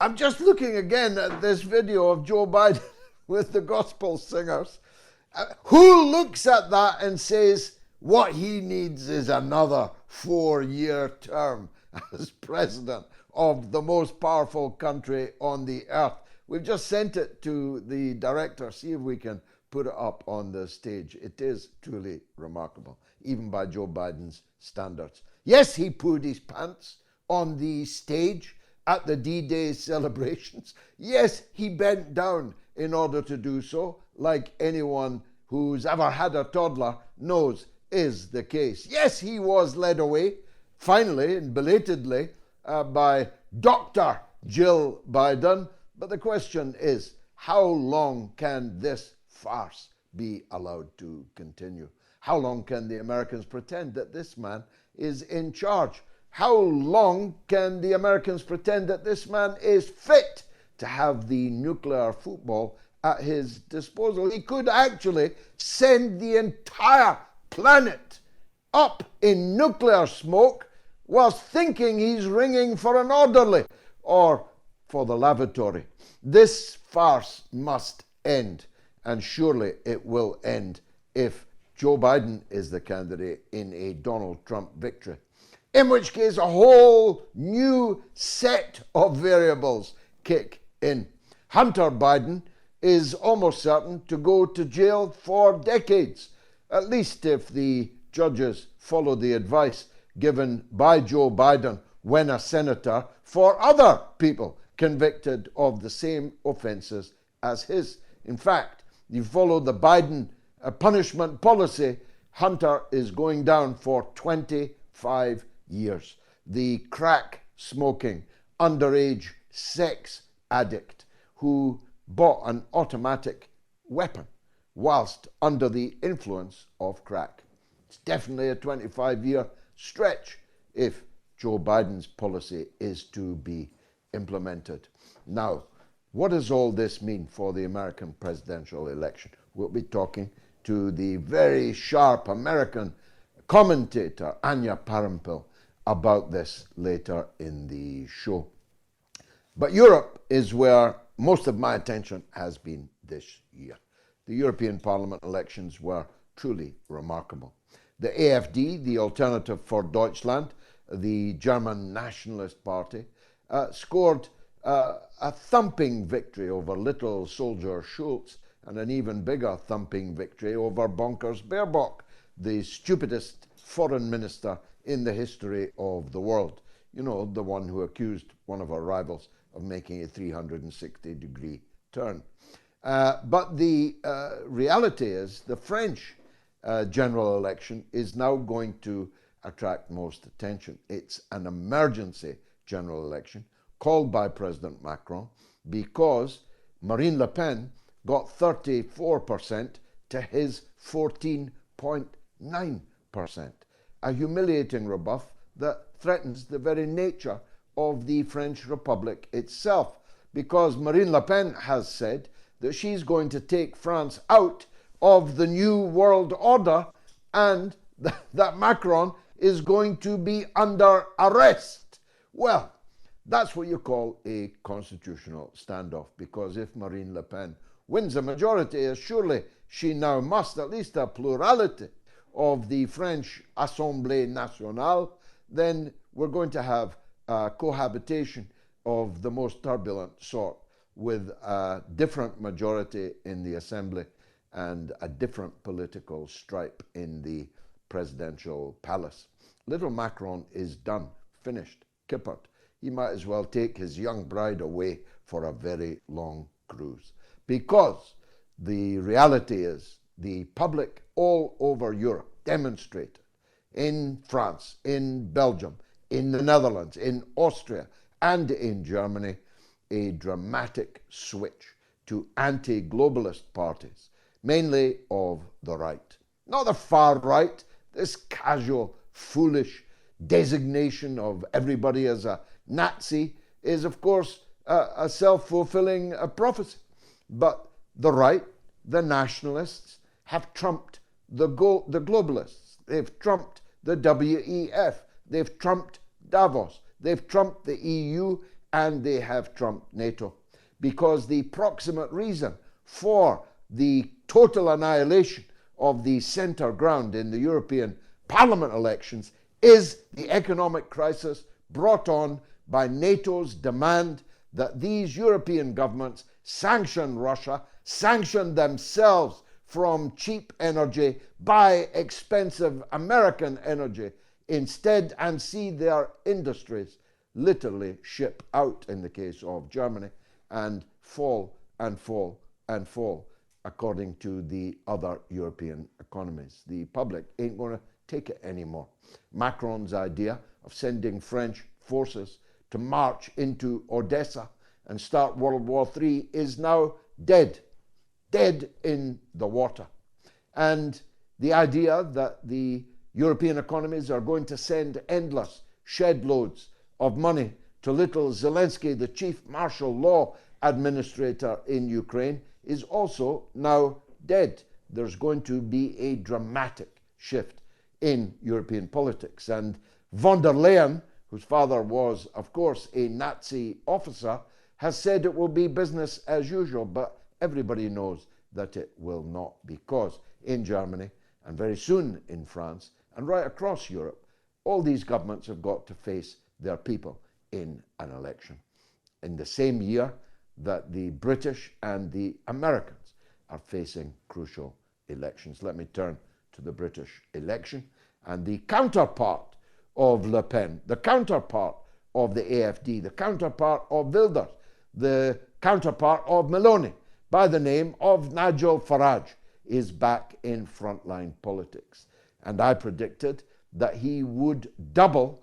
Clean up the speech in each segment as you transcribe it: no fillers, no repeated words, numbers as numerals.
I'm just looking again at this video of Joe Biden with the gospel singers. Who looks at that and says what he needs is another 4-year term as president of the most powerful country on the earth? We've just sent it to the director. See if we can put it up on the stage. It is truly remarkable, even by Joe Biden's standards. Yes, he pooed his pants on the stage at the D-Day celebrations. Yes, he bent down in order to do so, like anyone who's ever had a toddler knows is the case. Yes, he was led away, finally and belatedly, by Dr. Jill Biden. But the question is, how long can this farce be allowed to continue? How long can the Americans pretend that this man is in charge? How long can the Americans pretend that this man is fit to have the nuclear football at his disposal? He could actually send the entire planet up in nuclear smoke whilst thinking he's ringing for an orderly or for the lavatory. This farce must end, and surely it will end if Joe Biden is the candidate in a Donald Trump victory. In which case, a whole new set of variables kick in. Hunter Biden is almost certain to go to jail for decades, at least if the judges follow the advice given by Joe Biden when a senator for other people convicted of the same offenses as his. In fact, you follow the Biden punishment policy, Hunter is going down for 25 years. The crack smoking, underage sex addict who bought an automatic weapon whilst under the influence of crack. It's definitely a 25-year stretch if Joe Biden's policy is to be implemented. Now, what does all this mean for the American presidential election? We'll be talking to the very sharp American commentator, Anya Parampil, about this later in the show. But Europe is where most of my attention has been this year. The European Parliament elections were truly remarkable. The AfD, the Alternative for Deutschland, the German nationalist party, scored a thumping victory over little soldier Schulz and an even bigger thumping victory over bonkers Baerbock, the stupidest foreign minister in the history of the world. You know, the one who accused one of our rivals of making a 360-degree turn. But the reality is the French general election is now going to attract most attention. It's an emergency general election called by President Macron because Marine Le Pen got 34% to his 14.9%. A humiliating rebuff that threatens the very nature of the French Republic itself, because Marine Le Pen has said that she's going to take France out of the new world order and that Macron is going to be under arrest. Well, that's what you call a constitutional standoff, because if Marine Le Pen wins a majority, as surely she now must, at least a plurality of the French Assemblée Nationale, then we're going to have a cohabitation of the most turbulent sort, with a different majority in the Assembly and a different political stripe in the presidential palace. Little Macron is done, finished, kippered. He might as well take his young bride away for a very long cruise. Because the reality is the public all over Europe demonstrated in France, in Belgium, in the Netherlands, in Austria, and in Germany a dramatic switch to anti-globalist parties, mainly of the right. Not the far right, this casual, foolish designation of everybody as a Nazi is, of course, a self-fulfilling prophecy. But the right, the nationalists, have trumped the globalists. They've trumped the WEF. They've trumped Davos. They've trumped the EU and they have trumped NATO, because the proximate reason for the total annihilation of the centre ground in the European Parliament elections is the economic crisis brought on by NATO's demand that these European governments sanction Russia, sanction themselves from cheap energy, buy expensive American energy instead, and see their industries literally ship out in the case of Germany and fall and fall and fall according to the other European economies. The public ain't going to take it anymore. Macron's idea of sending French forces to march into Odessa and start World War III is now dead in the water. And the idea that the European economies are going to send endless shed loads of money to little Zelensky, the chief martial law administrator in Ukraine, is also now dead. There's going to be a dramatic shift in European politics. And von der Leyen, whose father was, of course, a Nazi officer, has said it will be business as usual, but everybody knows that it will not, because in Germany, and very soon in France, and right across Europe, all these governments have got to face their people in an election. In the same year that the British and the Americans are facing crucial elections. Let me turn to the British election and the counterpart of Le Pen, the counterpart of the AFD, the counterpart of Wilders, the counterpart of Meloni, by the name of Nigel Farage, is back in frontline politics. And I predicted that he would double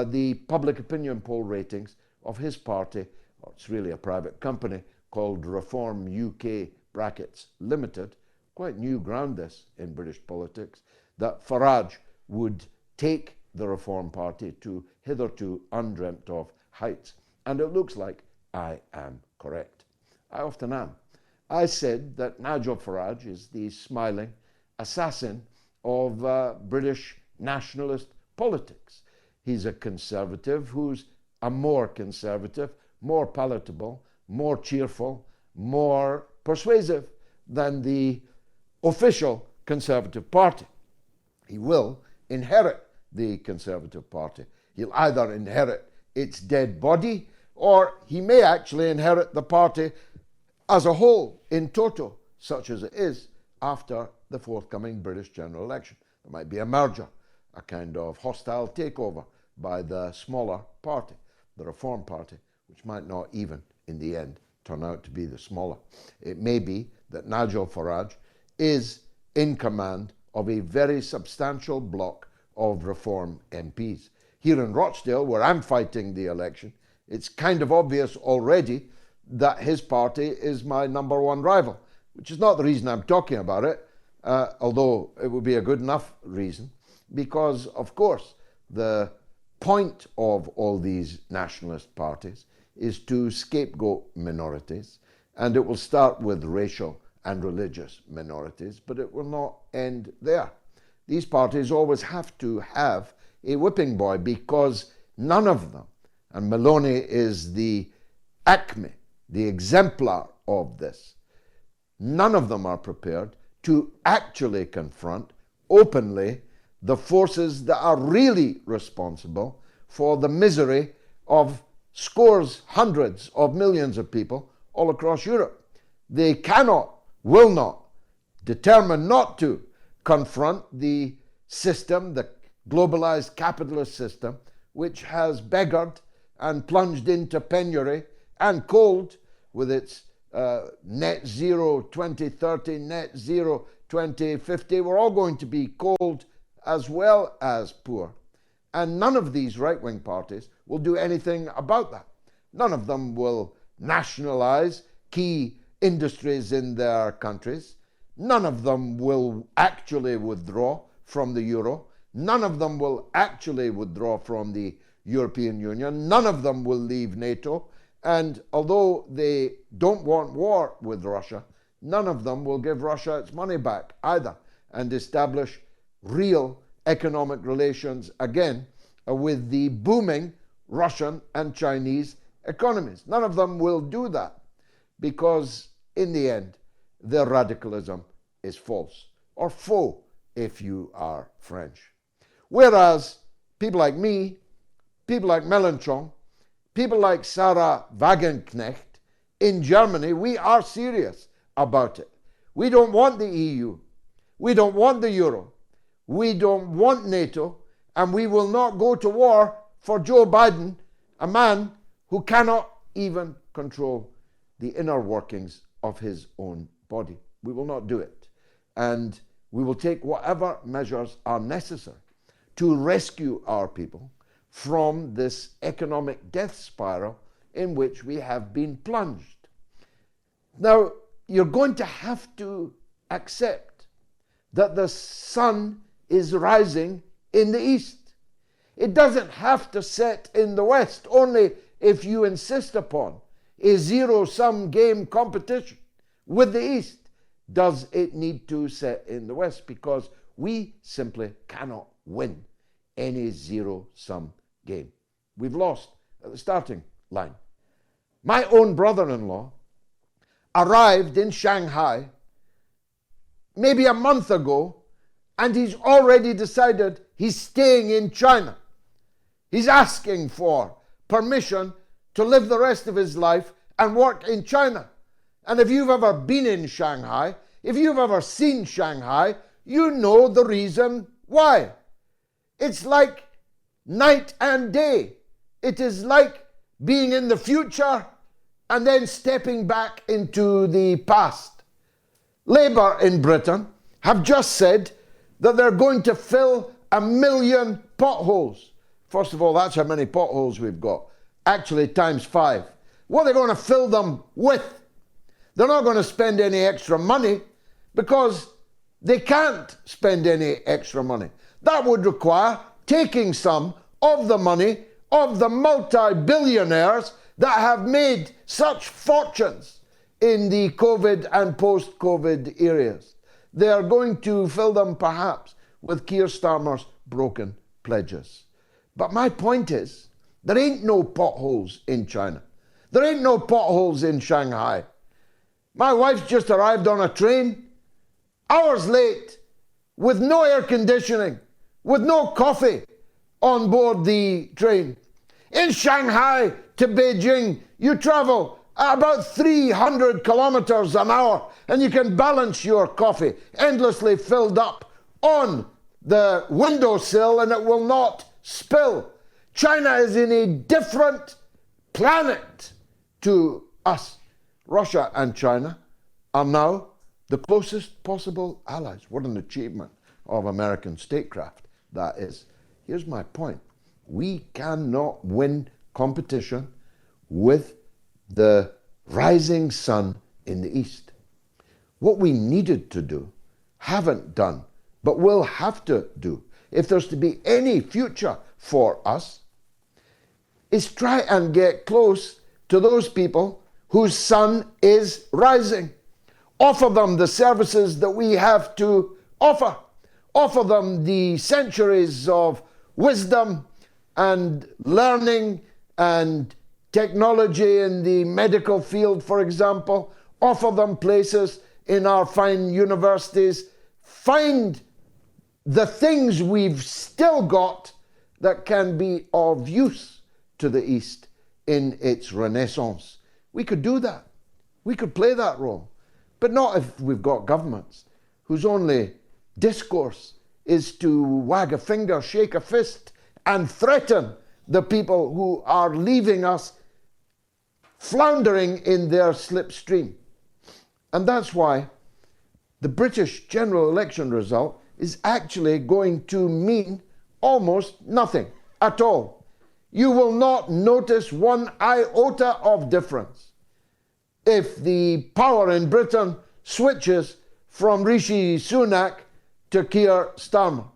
the public opinion poll ratings of his party. Well, it's really a private company called Reform UK Brackets Limited. Quite new ground this in British politics, that Farage would take the Reform Party to hitherto undreamt of heights. And it looks like I am correct. I often am. I said that Nigel Farage is the smiling assassin of British nationalist politics. He's a conservative who's a more conservative, more palatable, more cheerful, more persuasive than the official Conservative Party. He will inherit the Conservative Party. He'll either inherit its dead body, or he may actually inherit the party as a whole, in toto, such as it is, after the forthcoming British general election. There might be a merger, a kind of hostile takeover by the smaller party, the Reform Party, which might not even, in the end, turn out to be the smaller. It may be that Nigel Farage is in command of a very substantial block of Reform MPs. Here in Rochdale, where I'm fighting the election, it's kind of obvious already that his party is my number one rival, which is not the reason I'm talking about it, although it would be a good enough reason, because, of course, the point of all these nationalist parties is to scapegoat minorities, and it will start with racial and religious minorities, but it will not end there. These parties always have to have a whipping boy, because none of them, and Meloni is the acme, the exemplar of this, none of them are prepared to actually confront openly the forces that are really responsible for the misery of scores, hundreds of millions of people all across Europe. They cannot, will not, determine not to confront the system, the globalized capitalist system, which has beggared and plunged into penury and cold with its net zero 2030, net zero 2050. We're all going to be cold as well as poor. And none of these right-wing parties will do anything about that. None of them will nationalize key industries in their countries. None of them will actually withdraw from the euro. None of them will actually withdraw from the European Union. None of them will leave NATO. And although they don't want war with Russia, none of them will give Russia its money back either, and establish real economic relations again with the booming Russian and Chinese economies. None of them will do that because in the end, their radicalism is false, or faux if you are French. Whereas people like me, people like Mélenchon, people like Sarah Wagenknecht in Germany, we are serious about it. We don't want the EU. We don't want the Euro. We don't want NATO. And we will not go to war for Joe Biden, a man who cannot even control the inner workings of his own body. We will not do it. And we will take whatever measures are necessary to rescue our people from this economic death spiral in which we have been plunged. Now, you're going to have to accept that the sun is rising in the east. It doesn't have to set in the west, only if you insist upon a zero-sum game competition with the east does it need to set in the west, because we simply cannot win any zero-sum game. We've lost at the starting line. My own brother-in-law arrived in Shanghai maybe a month ago, and he's already decided he's staying in China. He's asking for permission to live the rest of his life and work in China. And if you've ever been in Shanghai, if you've ever seen Shanghai, you know the reason why. It's like night and day. It is like being in the future and then stepping back into the past. Labour in Britain have just said that they're going to fill 1 million potholes. First of all, that's how many potholes we've got. Actually, times 5. What are they going to fill them with? They're not going to spend any extra money because they can't spend any extra money. That would require taking some of the money of the multi-billionaires that have made such fortunes in the COVID and post-COVID areas. They are going to fill them perhaps with Keir Starmer's broken pledges. But my point is, there ain't no potholes in China. There ain't no potholes in Shanghai. My wife's just arrived on a train, hours late, with no air conditioning, with no coffee on board the train. In Shanghai to Beijing, you travel at about 300 kilometers an hour, and you can balance your coffee endlessly filled up on the windowsill and it will not spill. China is in a different planet to us. Russia and China are now the closest possible allies. What an achievement of American statecraft that is. Here's my point. We cannot win competition with the rising sun in the east. What we needed to do, haven't done, but will have to do, if there's to be any future for us, is try and get close to those people whose sun is rising. Offer them the services that we have to offer. Offer them the centuries of wisdom and learning and technology in the medical field, for example. Offer them places in our fine universities. Find the things we've still got that can be of use to the East in its renaissance. We could do that. We could play that role. But not if we've got governments whose only discourse is to wag a finger, shake a fist, and threaten the people who are leaving us floundering in their slipstream. And that's why the British general election result is actually going to mean almost nothing at all. You will not notice one iota of difference if the power in Britain switches from Rishi Sunak to Keir Starmer.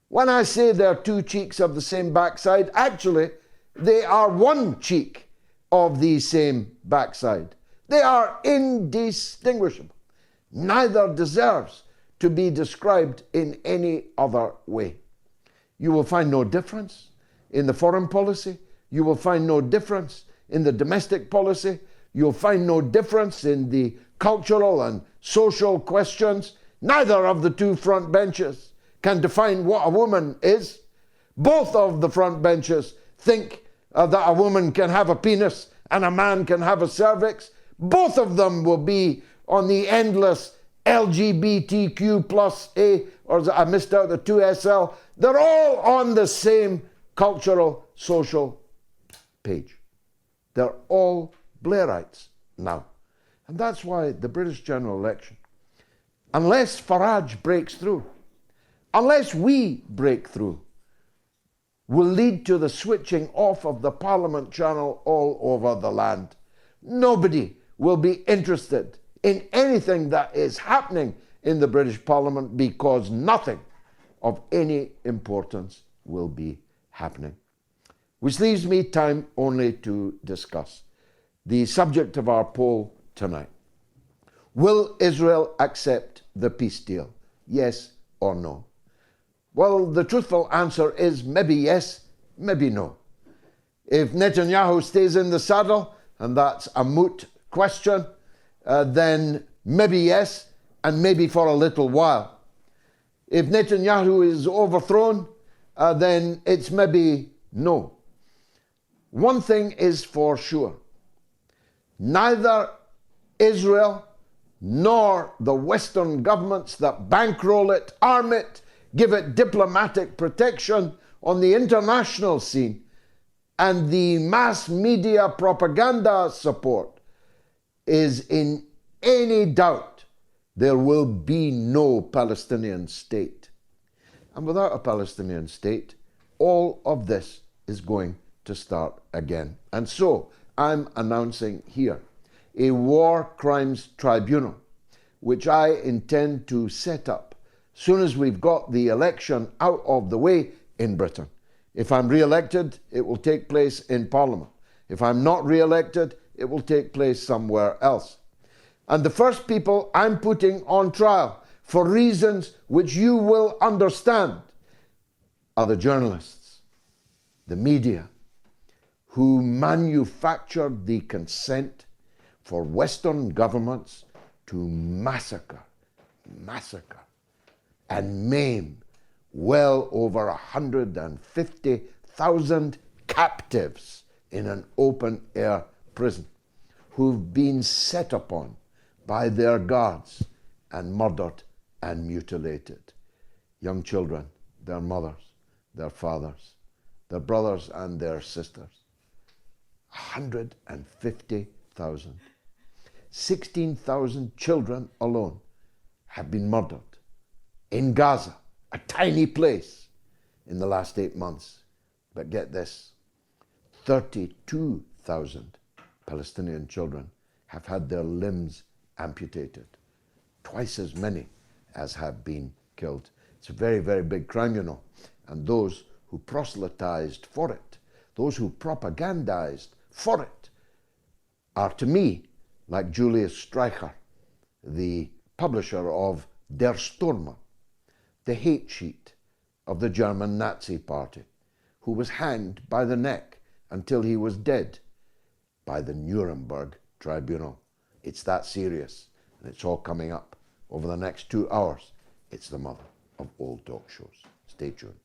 When I say they're two cheeks of the same backside, actually they are one cheek of the same backside. They are indistinguishable. Neither deserves to be described in any other way. You will find no difference in the foreign policy. You will find no difference in the domestic policy. You'll find no difference in the cultural and social questions. Neither of the two front benches can define what a woman is. Both of the front benches think that a woman can have a penis and a man can have a cervix. Both of them will be on the endless LGBTQ plus A, or I missed out the 2SL. They're all on the same cultural, social page. They're all Blairites now. And that's why the British general election, unless Farage breaks through, unless we break through, will lead to the switching off of the Parliament channel all over the land. Nobody will be interested in anything that is happening in the British Parliament because nothing of any importance will be happening. Which leaves me time only to discuss the subject of our poll tonight. Will Israel accept the peace deal? Yes or no? Well, the truthful answer is maybe yes, maybe no. If Netanyahu stays in the saddle, and that's a moot question, then maybe yes, and maybe for a little while. If Netanyahu is overthrown, then it's maybe no. One thing is for sure. Neither Israel nor the Western governments that bankroll it, arm it, give it diplomatic protection on the international scene, and the mass media propaganda support is in any doubt there will be no Palestinian state. And without a Palestinian state, all of this is going to start again. And so I'm announcing here a war crimes tribunal, which I intend to set up soon as we've got the election out of the way in Britain. If I'm re-elected, it will take place in Parliament. If I'm not re-elected, it will take place somewhere else. And the first people I'm putting on trial for reasons which you will understand are the journalists, the media, who manufactured the consent for Western governments to massacre, and maim well over 150,000 captives in an open-air prison who've been set upon by their guards and murdered and mutilated. Young children, their mothers, their fathers, their brothers and their sisters. 150,000. 16,000 children alone have been murdered in Gaza, a tiny place, in the last 8 months. But get this, 32,000 Palestinian children have had their limbs amputated. Twice as many as have been killed. It's a very, very big crime, you know. And those who proselytized for it, those who propagandized for it, are to me like Julius Streicher, the publisher of Der Stürmer, the hate sheet of the German Nazi Party, who was hanged by the neck until he was dead by the Nuremberg tribunal. It's that serious, and it's all coming up over the next 2 hours. It's the mother of all talk shows. Stay tuned.